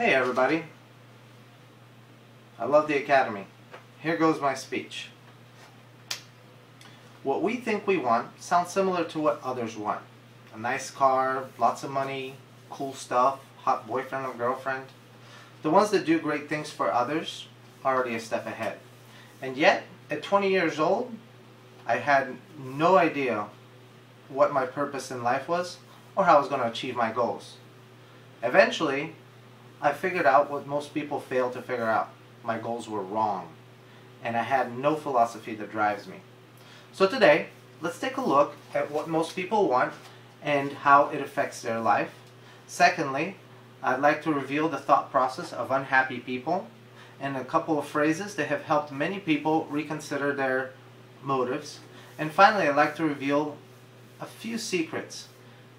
Hey everybody, I love the Academy. Here goes my speech. What we think we want sounds similar to what others want. A nice car, lots of money, cool stuff, hot boyfriend or girlfriend. The ones that do great things for others are already a step ahead. And yet, at 20 years old, I had no idea what my purpose in life was or how I was going to achieve my goals. Eventually, I figured out what most people fail to figure out. My goals were wrong, and I had no philosophy that drives me. So today, let's take a look at what most people want and how it affects their life. Secondly, I'd like to reveal the thought process of unhappy people and a couple of phrases that have helped many people reconsider their motives. And finally, I'd like to reveal a few secrets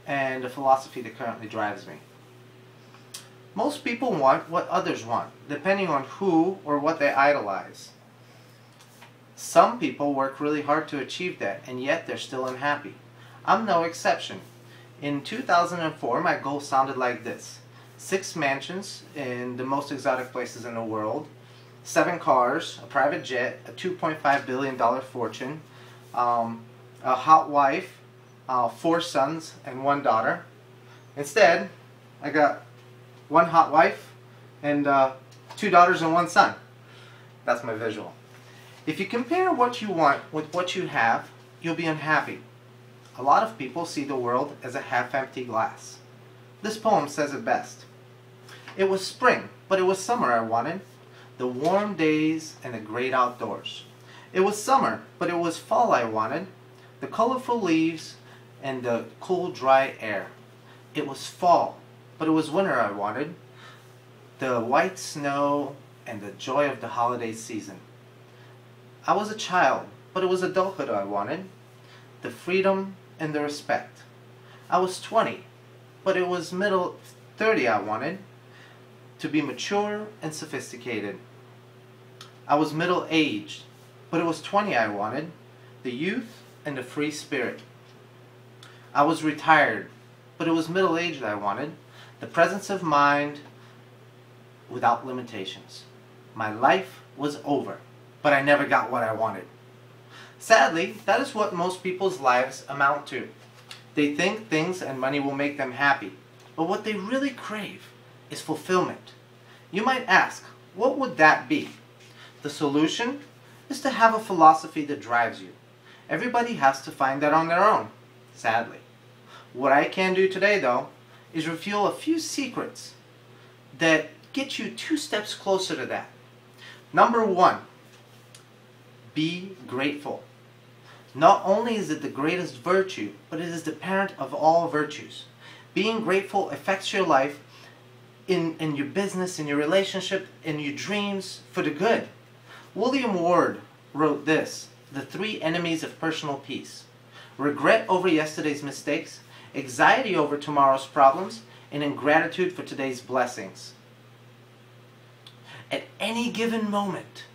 and a philosophy that currently drives me. Most people want what others want, depending on who or what they idolize. Some people work really hard to achieve that, and yet they're still unhappy. I'm no exception. In 2004, my goal sounded like this: 6 mansions in the most exotic places in the world, 7 cars, a private jet, a $2.5 billion fortune, a hot wife, 4 sons, and 1 daughter. Instead, I got 1 hot wife and 2 daughters and 1 son. That's my visual. If you compare what you want with what you have, you'll be unhappy. A lot of people see the world as a half-empty glass. This poem says it best. It was spring, but it was summer I wanted. The warm days and the great outdoors. It was summer, but it was fall I wanted. The colorful leaves and the cool, dry air. It was fall, but it was winter I wanted. The white snow and the joy of the holiday season. I was a child, but it was adulthood I wanted. The freedom and the respect. I was 20, but it was middle 30 I wanted. To be mature and sophisticated. I was middle-aged, but it was 20 I wanted. The youth and the free spirit. I was retired, but it was middle-aged I wanted. The presence of mind without limitations. My life was over, but I never got what I wanted. Sadly, that is what most people's lives amount to. They think things and money will make them happy, but what they really crave is fulfillment. You might ask, what would that be? The solution is to have a philosophy that drives you. Everybody has to find that on their own, sadly. What I can do today, though, is reveal a few secrets that get you 2 steps closer to that. Number 1, be grateful. Not only is it the greatest virtue, but it is the parent of all virtues. Being grateful affects your life in your business, in your relationship, in your dreams, for the good. William Ward wrote this: the 3 enemies of personal peace. Regret over yesterday's mistakes, anxiety over tomorrow's problems, and ingratitude for today's blessings. At any given moment,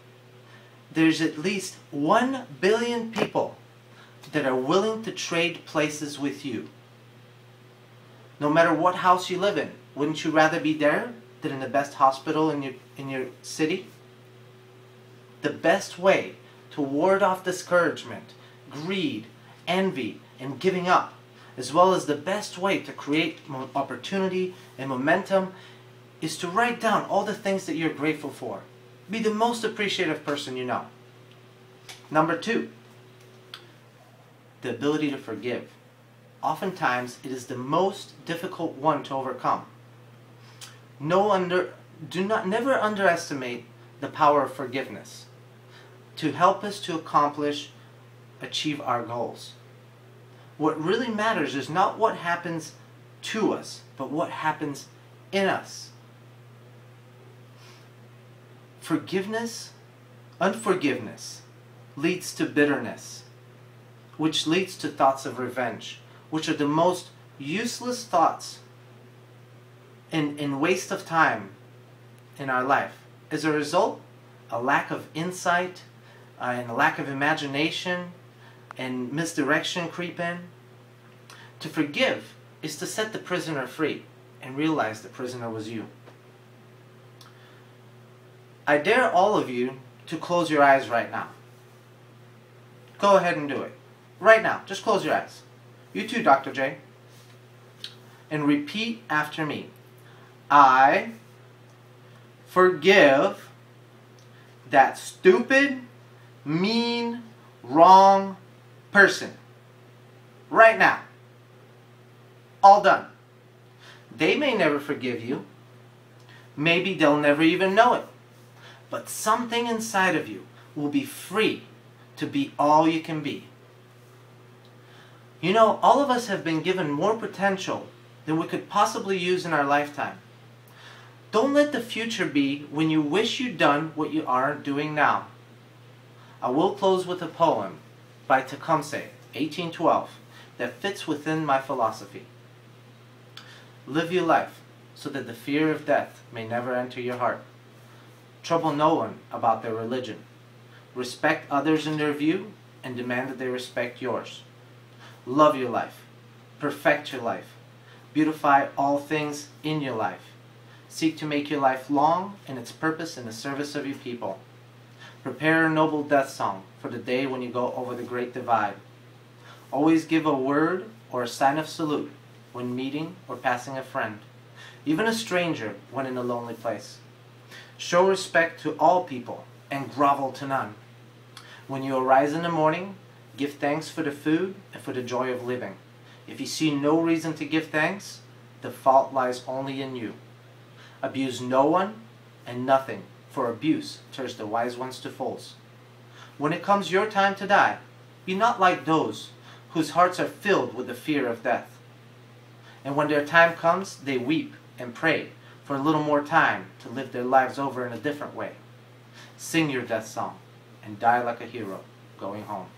there's at least 1 billion people that are willing to trade places with you. No matter what house you live in, wouldn't you rather be there than in the best hospital in your city? The best way to ward off discouragement, greed, envy, and giving up, as well as the best way to create opportunity and momentum, is to write down all the things that you're grateful for. Be the most appreciative person you know. Number 2, the ability to forgive. Oftentimes, it is the most difficult one to overcome. Never underestimate the power of forgiveness to help us to achieve our goals. What really matters is not what happens to us, but what happens in us. Unforgiveness leads to bitterness, which leads to thoughts of revenge, which are the most useless thoughts and waste of time in our life. As a result, a lack of insight and a lack of imagination and misdirection creep in. To forgive is to set the prisoner free and realize the prisoner was you. I dare all of you to close your eyes right now. Go ahead and do it. Right now. Just close your eyes. You too, Dr. J. And repeat after me. I forgive that stupid, mean, wrong person. Right now. All done. They may never forgive you. Maybe they'll never even know it. But something inside of you will be free to be all you can be. You know, all of us have been given more potential than we could possibly use in our lifetime. Don't let the future be when you wish you'd done what you aren't doing now. I will close with a poem by Tecumseh, 1812, that fits within my philosophy. Live your life so that the fear of death may never enter your heart. Trouble no one about their religion. Respect others in their view and demand that they respect yours. Love your life. Perfect your life. Beautify all things in your life. Seek to make your life long and its purpose in the service of your people. Prepare a noble death song for the day when you go over the great divide. Always give a word or a sign of salute when meeting or passing a friend, even a stranger when in a lonely place. Show respect to all people and grovel to none. When you arise in the morning, give thanks for the food and for the joy of living. If you see no reason to give thanks, the fault lies only in you. Abuse no one and nothing, for abuse turns the wise ones to fools. When it comes your time to die, be not like those whose hearts are filled with the fear of death. And when their time comes, they weep and pray for a little more time to live their lives over in a different way. Sing your death song and die like a hero going home.